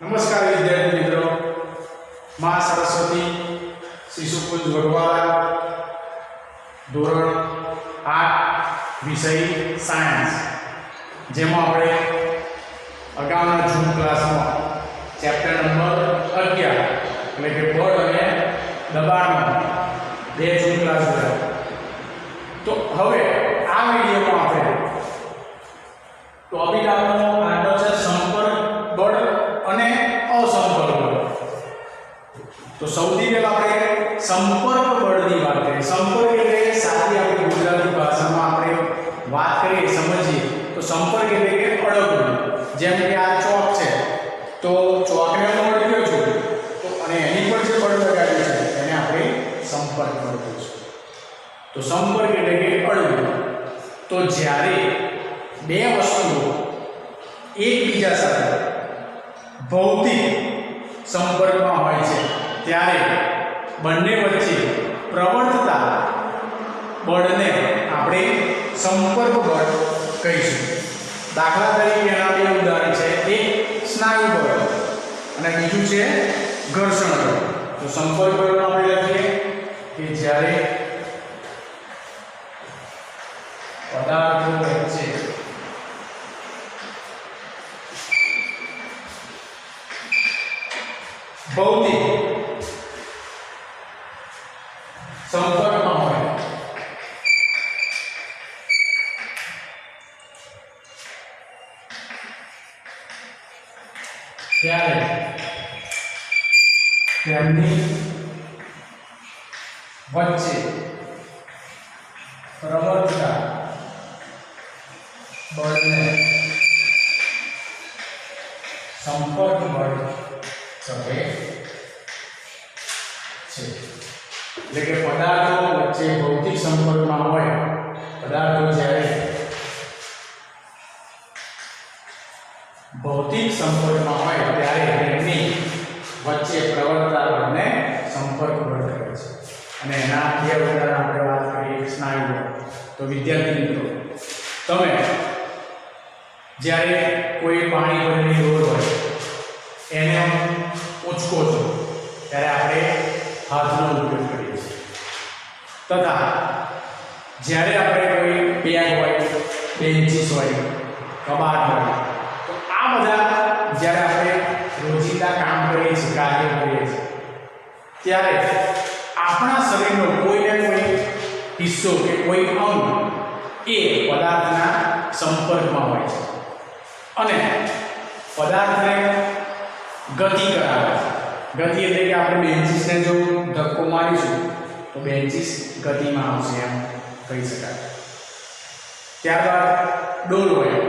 નમસ્કાર વિદ્યાર્થી મિત્રો, માં સરસ્વતી શિશુકુંજ વડવાળા ધોરણ 8 વિષય સાયન્સ, જેમાં આપણે અગાઉના જૂન ક્લાસમાં ચેપ્ટર નંબર 11 એટલે કે બળ અને દબાણનો 2 જૂન ક્લાસ જોયા. તો હવે આ વિડીયોમાં આપણે ટોપિક આપણો આનો છે સંપર્ક બળ અને અસંપર્ક બળ. તો સૌથી પહેલા આપણે સંપર્ક બળની વાત કરીએ. સંપર્ક એટલે સાદી આપણી ગુજરાતી ભાષામાં આપણે વાત કરીએ સમજીએ તો સંપર્ક એટલે કે અડકવું. જેમ કે આ ચોક છે તો ચોકને હું અડક્યો છું તો અને એની પર જે બળ લગાડ્યું છે એને આપણે સંપર્ક બળ કહીશું. તો સંપર્ક એટલે કે અડવું. તો જ્યારે બે વસ્તુઓ એકબીજા સાથે ભૌતિક સંપર્કમાં હોય છે ત્યારે બંને વચ્ચે પ્રવર્તતા બળને આપણે સંપર્ક બળ કહીશું. દાખલા તરીકે એના બે ઉદાહરણ છે, એક સ્નાયુ બળ અને બીજું છે ઘર્ષણ બળ. તો સંપર્ક બળનો આપણે લખીએ કે જ્યારે પદાર્થો વચ્ચે ભૌતિક સંપર્કમાં હોય ત્યારે તેમની વચ્ચે પ્રવર્તતા બળને સંપર્ક બળ કહે છે. એટલે કે પદાર્થો વચ્ચે ભૌતિક સંપર્કમાં હોય, પદાર્થો જ્યારે ભૌતિક સંપર્કમાં હોય ત્યારે તેમની વચ્ચે પ્રવર્તતા બળને સંપર્ક બળ કહે છે. અને એના બે ઉદાહરણ આપણે વાત કરીએ, એક સ્નાયુ બળ. તો વિદ્યાર્થી મિત્રો, તમે જ્યારે કોઈ પાણી ભરેલી ડોલ હોય એને ઉંચકો છો ત્યારે આપણે હાથનો ઉપયોગ કરીએ છીએ. તથા જ્યારે આપણે કોઈ બેગ હોય, બેન્ચીસ હોય, કબાટ હોય, તો આ બધા જ્યારે આપણે રોજિંદા કામ કરીએ છીએ, કાર્ય કરીએ છીએ ત્યારે આપણા શરીરનો કોઈને કોઈ હિસ્સો કે કોઈ અંગ એ પદાર્થના સંપર્કમાં હોય છે અને પદાર્થને ગતિ કરાવે છે. ગતિ એટલે કે આપણે બેન્ચીસને જો ધક્કો મારીશું તો બેન્ચીસ ગતિમાં આવશે એમ કહી શકાય. ત્યારબાદ ડોલ હોય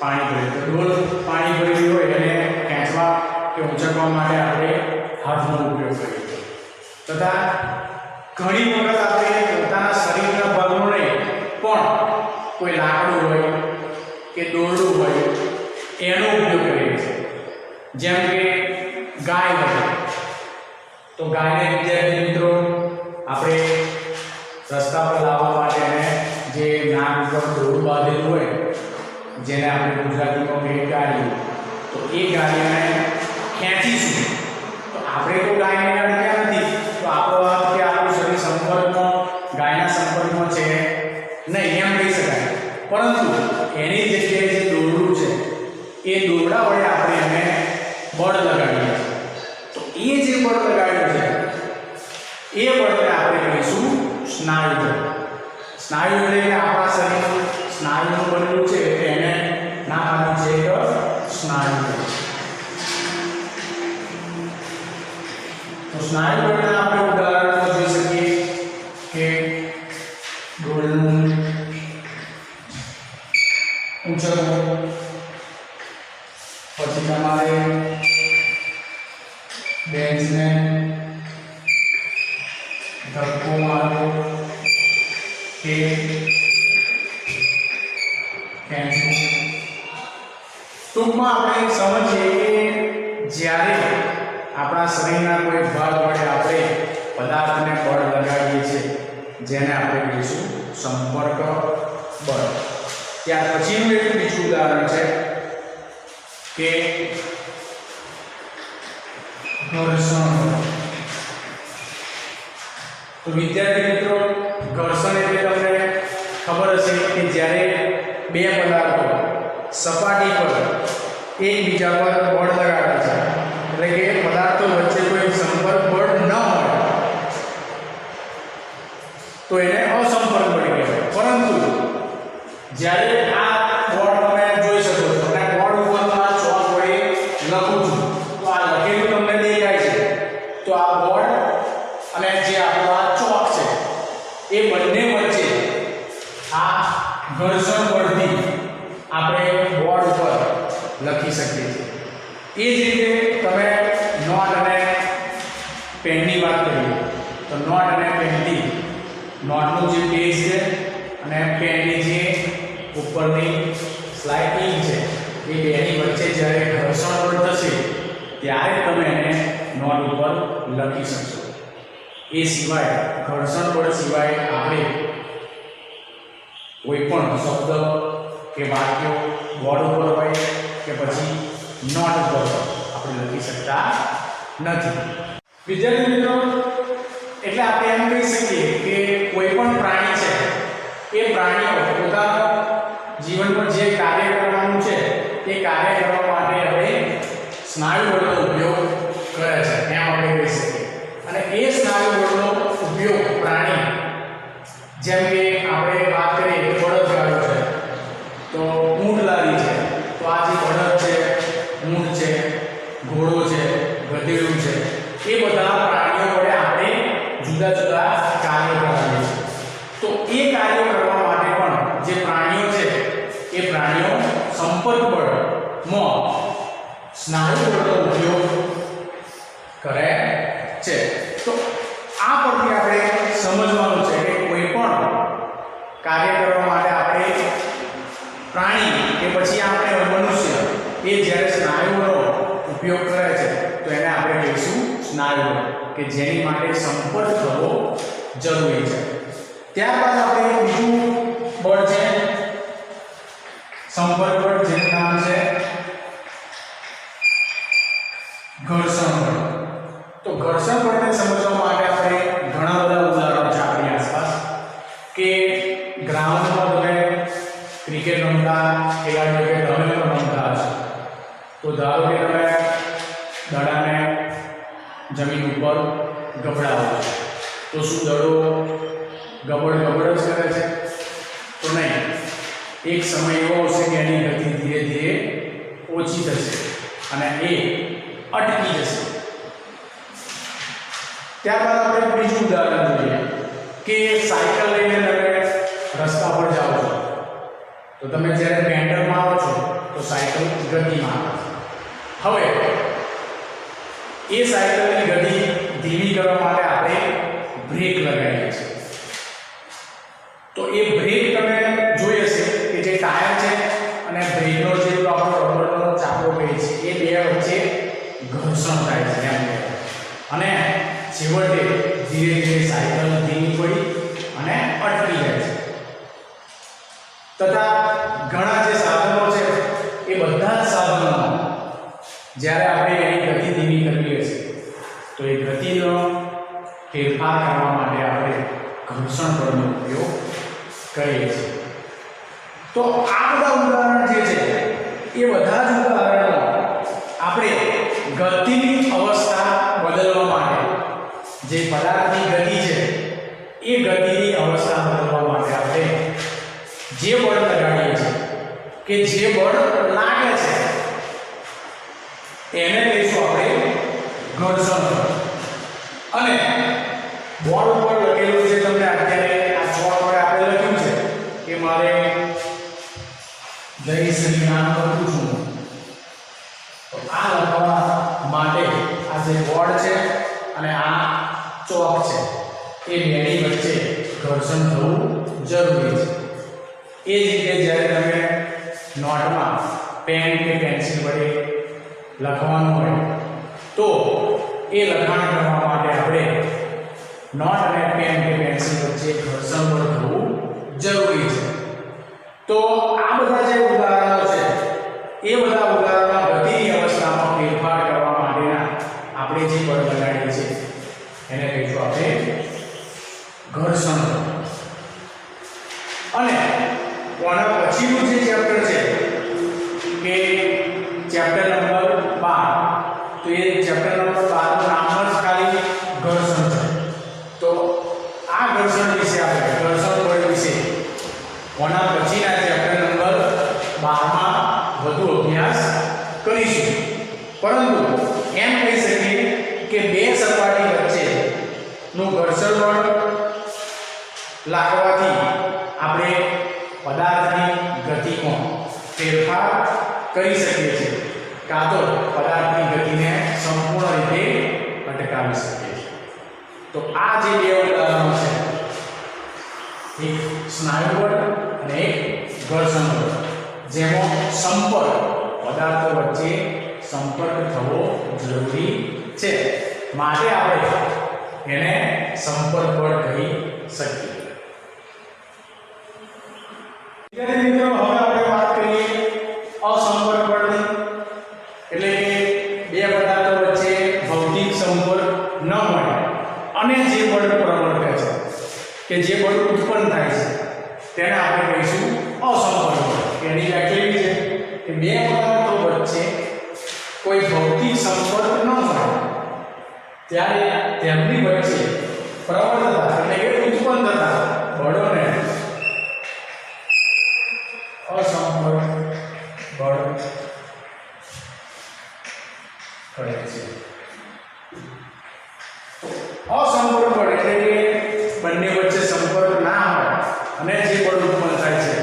પાણી ભરેલી, તો ડોલ પાણી ભરેલી હોય એને ખેંચવા કે ઉંચકવા માટે આપણે હાથનો ઉપયોગ કરીએ છીએ. તથા ઘણી વખત આપણે પોતાના શરીરના ભાગનો નહીં પણ કોઈ લાકડું હોય કે દોરડું હોય એનો ઉપયોગ કરીએ છીએ. જેમ કે ગાય હોય તો ગાયને વિદ્યાર્થી મિત્રો આપણે રસ્તા પર લાવવા માટે એને જે નાક ઉપર દોરડું બાંધેલું હોય જેને આપણે ગુજરાતીમાં કહીએ ગાડી, તો એ ગાડીને ખેંચીશું તો આપણે તો ગાયને અડક્યા નથી, તો આપણો હાથ કે આપણું શરીર સંપર્કમાં ગાયના સંપર્કમાં છે નહીં એમ કહી શકાય. પરંતુ એની જગ્યાએ જે દોરડું છે એ દોરડા વડે આપણે એને બળ લગાડીએ છીએ. તો એ જે બળ લગાડ્યું છે એ બળને આપણે કહીશું સ્નાયુ બળ. સ્નાયુ એટલે કે આપણા શરીરનું સ્નાયુનું બનેલું છે એટલે એને નામ આપ્યું છે એક સ્નાયુ બળ. તો સ્નાયુ બળના આપણે ઉદાહરણો જોઈ શકીએ કે ડોલનું ઉંચકવું, પછી તમારે બેન્ચને ધક્કો મારવો કે ખેંચવું. ટૂંકમાં આપણે સમજીએ કે જ્યારે આપણા શરીરના કોઈ ભાગ વડે આપણે પદાર્થને બળ લગાડીએ છીએ જેને આપણે કહીશું સંપર્ક બળ. ત્યાર પછીનું એક બીજું ઉદાહરણ છે કે ઘર્ષણ બળ. તો વિદ્યાર્થી મિત્રો, ઘર્ષણ એટલે તમને ખબર હશે કે જ્યારે બે પદાર્થો સપાટી પર એકબીજા પર બળ લગાડે છે, એટલે કે પદાર્થો વચ્ચે કોઈ સંપર્ક બળ ન હોય તો એને અસંપર્ક બળ કહેવાય. પરંતુ જ્યારે આ બોર્ડ તમે જોઈ શકો છો અને બોર્ડ ઉપર આ ચોક વડે લખું છું, તો આ લખેલું તમને દેખાય છે. તો આ બોર્ડ અને જે આપણો આ ચોક છે એ બંને વચ્ચે આ ઘર્ષણ બળથી આપણે બોર્ડ ઉપર લખી શકીએ છીએ. એ જ રીતે તમે નોટ અને પેનની વાત કરીએ તો નોટ અને પેનથી નોટનું જે પેજ છે અને પેનની જે ઉપરની સ્લાઇડિંગ છે એ બેની વચ્ચે જ્યારે ઘર્ષણ બળ થશે ત્યારે તમે એને નોટ ઉપર લખી શકશો. એ સિવાય ઘર્ષણ બળ સિવાય આપણે કોઈ પણ શબ્દ કે વાક્યો બોર્ડ ઉપર હોય કે પછી નોટ ઉપર આપણે લખી શકતા નથી. વિદ્યાર્થી મિત્રો, એટલે આપણે એમ કહી શકીએ કે કોઈ પણ પ્રાણી છે એ પ્રાણીઓ પોતાના જીવન પર જે કાર્ય કરવાનું છે એ કાર્ય કરવા માટે હવે સ્નાયુ બળનો ઉપયોગ કરે છે એમ આપણે કહી શકીએ. અને એ સ્નાયુ બળનો ઉપયોગ પ્રાણી, જેમ કે આપણે વાત કરીએ કે બળદગાડો છે તો ઊંટ લારી છે, તો આ જે બળદ છે, ઊંટ છે, ઘોડો છે, ગધેડું છે, એ બધા પ્રાણીઓ વડે આપણે જુદા જુદા કાર્ય કરાવીએ છીએ. તો એ કાર્ય કરવા માટે પણ જે પ્રાણીઓ છે એ પ્રાણીઓ સંપર્ક બળમાં સ્નાયુ બળનો ઉપયોગ કરે છે. તો આ પરથી આપણે સમજવાનું છે કે કોઈ પણ કાર્ય કરવા માટે આપણે પ્રાણી કે પછી આપણે મનુષ્ય એ જ્યારે સ્નાયુનો ઉપયોગ કરે છે તો એને આપણે કહીશું સ્નાયુ બળ, કે જેની માટે સંપર્ક થવો જરૂરી છે. ત્યારબાદ આપણે બીજું બળ છે સંપર્ક બળ, જેનું નામ છે ઘર્ષણ બળ. તો ઘર્ષણ બળને સમજવા માટે આપણે ઘણા બધા ઉદાહરણો છે આપણી આસપાસ, કે ગ્રાઉન્ડમાં તમે ક્રિકેટ રમતા ખેલાડીઓ કે તમે પણ રમતા હશો. તો ધારો કે તમે દડાને જમીન ઉપર ગબડાવો છો, તો શું દડો ગબડ ગબડ જ કરે છે? તો નહીં. એક સમય એવો આવશે કે એની ગતિ ધીરે ધીરે ઓછી થશે અને એ અટકી જશે. ત્યારબાદ આપણે બીજું ઉદાહરણ જોઈએ કે સાયકલ લઈને તમે રસ્તા પર જાઓ છો, તો તમે જ્યારે પેન્ડલ મારો છો તો સાયકલ ગતિમાં આવે. હવે એ સાયકલની ગતિ ધીમી કરવા માટે આપણે બ્રેક લગાવીએ છીએ. તો એ બ્રેક તમે જોઈ હશે કે જે ટાયર છે અને બ્રેકનો જે આપણો રબરનો ચાપો કહીએ છીએ એ બે વચ્ચે ઘર્ષણ થાય છે એમ, અને છેવટે ધીરે ધીરે સાયકલ ધીમી પડી અને અટકી જાય છે. તથા ઘણા જે સાધનો છે એ બધા જ સાધનોમાં જ્યારે આપણે એની ગતિ ધીમી કરીએ છીએ તો એ ગતિનો ફેરફાર કરવા માટે આપણે ઘર્ષણ બળનો ઉપયોગ કરીએ છીએ. તો આ બધા ઉદાહરણ જે છે એ બધા જ ઉદાહરણો આપણે ગતિની અવસ્થા બદલવા માટે, જે પદાર્થની ગતિ છે એ ગતિની અવસ્થા બદલવા માટે આપણે જે બળ લગાડીએ છીએ કે જે બળ લાગે છે એને કહીશું આપણે ઘર્ષણ બળ. અને બોર્ડ ઉપર લખેલું છે, તમને અત્યારે આ ચોક પર આપણે લખ્યું છે કે મારે જય શ્રી રામ લખું છું, તો આ લખવા માટે આ જે બોર્ડ છે અને આ ચોક છે એ બેની વચ્ચે ઘર્ષણ થવું જરૂરી છે. એ જ રીતે જ્યારે તમે નોટમાં પેન કે પેન્સિલ વડે લખવાનું હોય તો એ લખાણ કરવા માટે આપણે નોટ અને પેન કે પેન્સિલ વચ્ચે ઘર્ષણ બળ થવું જરૂરી છે. તો આ બધા જે ઉદાહરણો છે એ બધા ઉદાહરણો ગતિની અવસ્થામાં ફેરફાર કરવા માટેના આપણે આપણે જે બળ લગાડીએ છીએ એને કહીશું આપણે ઘર્ષણ બળ. અને આના પછીનું જે ચેપ્ટર છે કે ચેપ્ટર નંબર 12, તો એ ચેપ્ટર નંબર 12 નું નામ જ ખાલી ઘર્ષણ છે. તો આ ઘર્ષણ વિશે આપણે ઘર્ષણ બળ વિશે આના પછીના ચેપ્ટર નંબર 12 માં વધુ અભ્યાસ કરીશું. પરંતુ એમ કહી શકીએ કે બે સપાટી વચ્ચે નું ઘર્ષણ બળ લાગવાથી આપણે પદાર્થની ગતિમાં ફેરફાર કરી શકીએ છીએ, કાં તો પદાર્થની ગતિને સંપૂર્ણ રીતે અટકાવી શકીએ છીએ. તો આ જે બે ઉદાહરણો છે, એક સ્નાયુ બળ અને એક ઘર્ષણ બળ, જેમાં સંપર્ક પદાર્થો વચ્ચે સંપર્ક થવો જરૂરી છે, માટે આપણે એને સંપર્ક બળ કહી શકીએ. વિદ્યાર્થી મિત્રો, હવે આપણે વાત કરીએ અસંપર્ક બળની. એટલે કે બે પદાર્થો વચ્ચે ભૌતિક સંપર્ક ન હોય અને જે બળ પ્રવર્તે છે કે જે બળ ઉત્પન્ન થાય છે તેને આપણે કહીશું અસંપર્ક બળ. એની વ્યાખ્યા એવી છે કે બે પદાર્થો વચ્ચે કોઈ ભૌતિક સંપર્ક ન હોય ત્યારે તેમની વચ્ચે પ્રવર્તતા એટલે કે ઉત્પન્ન થતા બળોને અસંપર્ક બળ કહે છે. અસંપર્ક બળ એટલે કે બંને વચ્ચે સંપર્ક ના હોય અને જે બળ ઉત્પન્ન થાય છે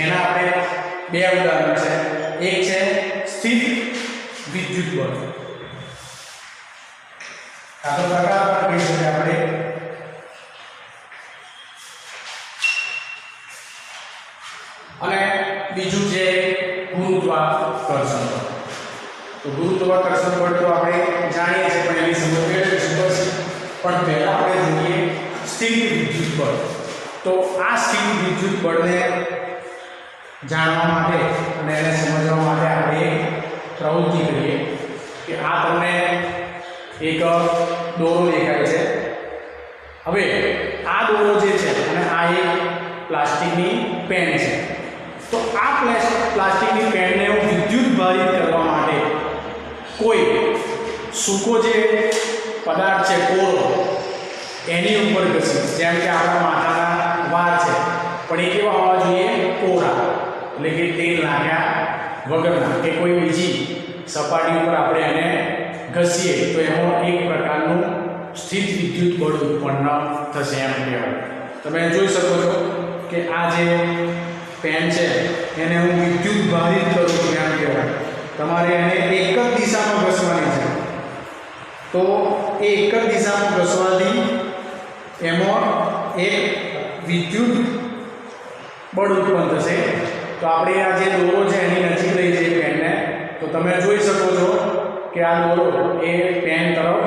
એના આપણે બે ઉદાહરણ છે. એક છે સ્થિર વિદ્યુત બળ, આ તો પ્રકાર પણ કહી શકીએ આપણે. અને બીજું છે ગુરુત્વાકર્ષણ બળ. તો ગુરુત્વાકર્ષણ બળ તો આપણે જાણીએ છીએ, પણ એની સમજ મેળવીશું પછી. પણ પહેલા આપણે જોઈએ સ્થિર વિદ્યુત બળ. તો આ સ્થિર વિદ્યુત બળને જાણવા માટે અને એને સમજવા માટે આપણે પ્રવૃત્તિ કરીએ કે આ તમને એક દોરો દેખાય છે. હવે આ દોરો જે છે અને આ એક પ્લાસ્ટિકની પેન છે. તો આ પ્લાસ્ટિકની પેનને હું વિદ્યુત ભારિત કરવા માટે કોઈ સૂકો જે પદાર્થ છે કોરો એની ઉપર ઘસીશ. જેમ કે આપણા માથાના વાળ છે, પણ એ કેવા હોવા જોઈએ? કોરા, એટલે કે તેલ નાખ્યા વગરના, કે કોઈ બીજી સપાટી ઉપર આપણે એને ઘસીએ તો એમાં એક પ્રકારનું સ્થિર વિદ્યુત બળ ઉત્પન્ન થશે એમ કહેવાય. તમે જોઈ શકો છો કે આ જે પેન છે એને હું વિદ્યુત ભારિત કરું છું એમ કહેવાય. તમારે એને એક જ દિશામાં ઘસવાની છે. તો એ એક જ દિશામાં ઘસવાથી એમાં એક વિદ્યુત બળ ઉત્પન્ન થશે. તો આપણે આ જે દોરો છે એની નજીક લઈ જઈએ પેનને, તો તમે જોઈ શકો છો કે આ દોરો એ પેન તરફ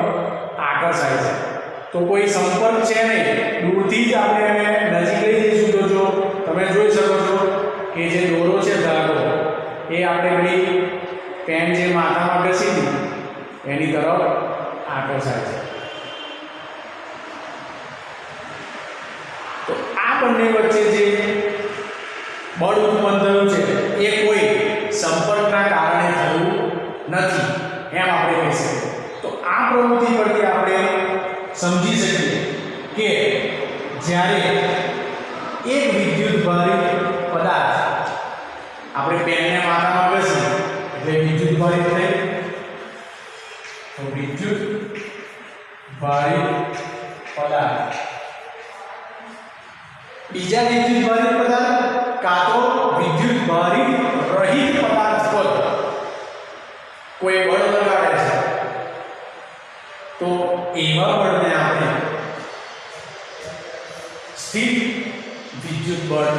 આકર્ષાય છે. તો કોઈ સંપર્ક છે નહીં, દૂરથી જ આપણે એને નજીક લઈ જઈશું તો જો તમે જોઈ શકો છો કે જે દોરો છે ધાગો એ આપણે પેલી પેન જે માથામાં ઘસી એની તરફ આકર્ષાય છે. તો આ બંને વચ્ચે જે બળ ઉત્પન્ન થયું છે એ કોઈ સંપર્કના કારણે થયું નથી એમ આપણે કહી શકીએ. તો આ પ્રવૃત્તિ પરથી આપણે સમજી શકીએ કે જ્યારે એક વિદ્યુત ભારિત પદાર્થ આપણે પેનને માથામાં ઘસીએ એટલે વિદ્યુત ભારિત થઈ. તો વિદ્યુત ભારિત પદાર્થ બીજા વિદ્યુત ભારિત પદાર્થ કાં તો વિદ્યુત ભારિત રહિત પદાર્થ પર કોઈ બળ લગાડે છે તો એવા બળને આપણે સ્થિર વિદ્યુત બળ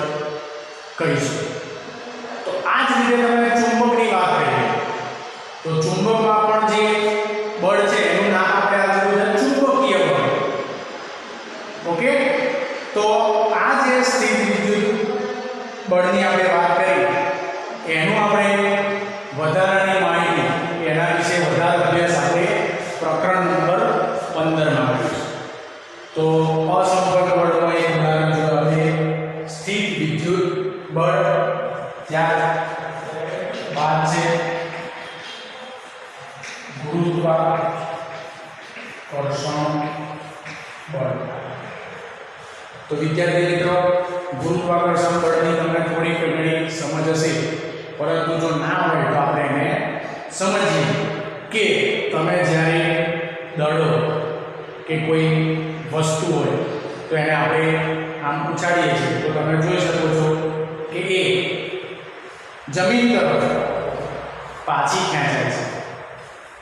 કહીશું. તો આ જ રીતે તમે ચુંબકની વાત કરીએ તો ચુંબકમાં પણ જે બળ છે એનું નામ આપણે આપેલું છે ચુંબકીય બળ. ઓકે, તો આ જે સ્થિર વિદ્યુત બળની આપણે વાત કરી એનું આપણે વધારાની માહિતી એના વિશે વધારે અભ્યાસ આપણે પ્રકરણ ગુરુત્વાકર્ષણ બળ. તો વિદ્યાર્થી મિત્રો, ગુરુત્વાકર્ષણ બળની તમને થોડી ઘણી સમજ હશે, પરંતુ જો ના હોય તો આપણે એને સમજીએ કે તમે જ્યારે દડો કે કોઈ વસ્તુ હોય તો એને આપણે આમ ઉછાળીએ છીએ તો તમે જોઈ શકો છો કે એ જમીન તરફ પાછી ખેંચાય છે.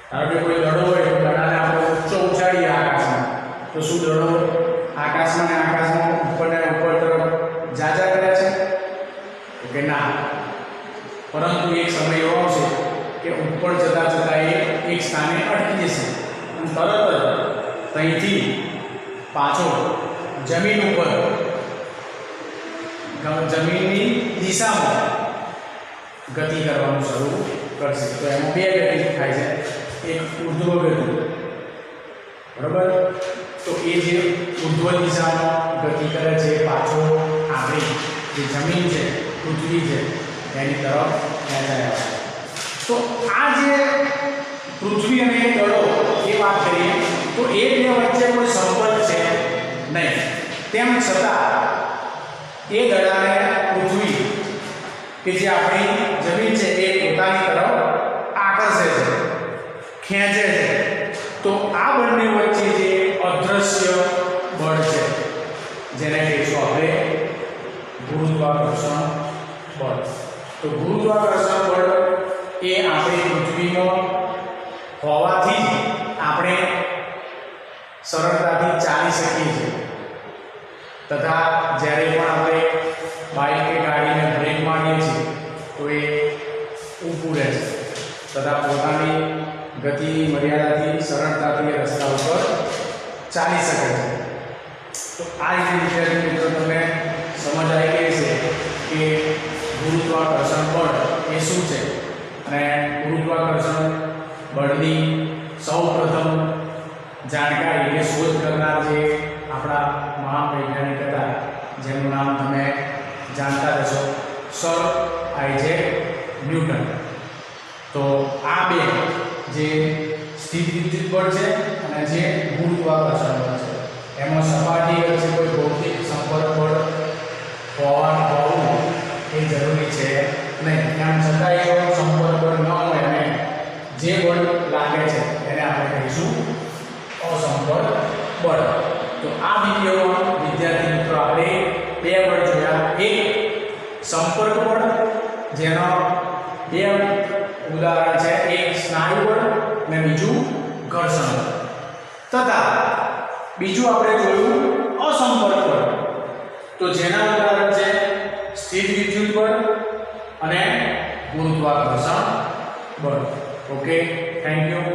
ધારો કે કોઈ દડો હોય તો દડાને આપણે ઊંચો ઉછાળીએ આકાશમાં, તો શું દડો આકાશમાં ને આકાશમાં ઉપર ને ઉપર તરફ જાજા કરે છે? તો કે ના, પરંતુ એક સમય એવો આવશે કે ઉપર જતા જતા એ એક સ્થાને અટકી જશે અને તરત જ ત્યાંથી પાછો જમીન ઉપર જમીનની દિશામાં ગતિ કરવાનું શરૂ કરશે. તો એમાં બે ગતિ થાય છે, એક ઉર્ધ્વ ગતિ, બરાબર? તો એ જે ઉર્ધ્વ દિશામાં ગતિ કરે છે પાછો આપણી જે જમીન છે, પૃથ્વી છે, એની તરફ ખેંચાય છે. તો આ જે પૃથ્વી અને દડો એ વાત કરીએ તો એ બે વચ્ચે કોઈ સંબંધ છે નહીં, તેમ છતાં એ દડાને પૃથ્વી કે જે આપણી જમીન છે એ પોતાની તરફ આકર્ષે છે, ખેંચે છે. તો આ બંને વચ્ચે જે અદ્રશ્ય બળ છે જેને કહીશું આપણે ગુરુત્વાકર્ષણ બળ. તો ગુરુત્વાકર્ષણ બળ એ આપણી પૃથ્વીમાં હોવાથી આપણે સરળતાથી ચાલી શકીએ છીએ, તથા જ્યારે પણ આપણે બાઇક કે ગાડીને બ્રેક મારીએ છીએ તો એ ઊભું રહે છે, તથા પોતાની ગતિ મર્યાદાથી સરળતાથી રસ્તા ઉપર ચાલી શકે છે. તો આ રીતે વિદ્યાર્થી મિત્રો તમને સમજ આવી ગઈ છે કે ગુરુત્વાકર્ષણ બળ એ શું છે, અને ગુરુત્વાકર્ષણ બળની સૌપ્રથમ જાણકારી એટલે શોધ કરનાર જે આપણા મહાન વૈજ્ઞાનિક હતા જેનું નામ તમે જાણતા હશો, સર આઇઝેક ન્યૂટન. તો આ બે જે સ્થિર વિદ્યુત બળ છે અને જે ગુરુત્વાકર્ષણ બળ છે, એમાં સપાટી વચ્ચે કોઈ ભૌતિક સંપર્ક બળ હોવું એ જરૂરી છે નહીં. એમ છતાં એવો સંપર્ક બળ ન હોય અને જે બળ લાગે છે એને આપણે કહીશું અસંપર્ક બળ. તો આ વિડીયોમાં વિદ્યાર્થી મિત્રો આપણે બે બળ જોયા, એક સંપર્ક બળ જેનો બે ઉદાહરણ છે, એક સ્નાયુ બળ અને બીજું ઘર્ષણ બળ, તથા બીજું આપણે જોયું અસંપર્ક બળ, તો જેના ઉદાહરણ છે સ્થિર વિદ્યુત બળ અને ગુરુત્વાકર્ષણ બળ. Okay, thank you.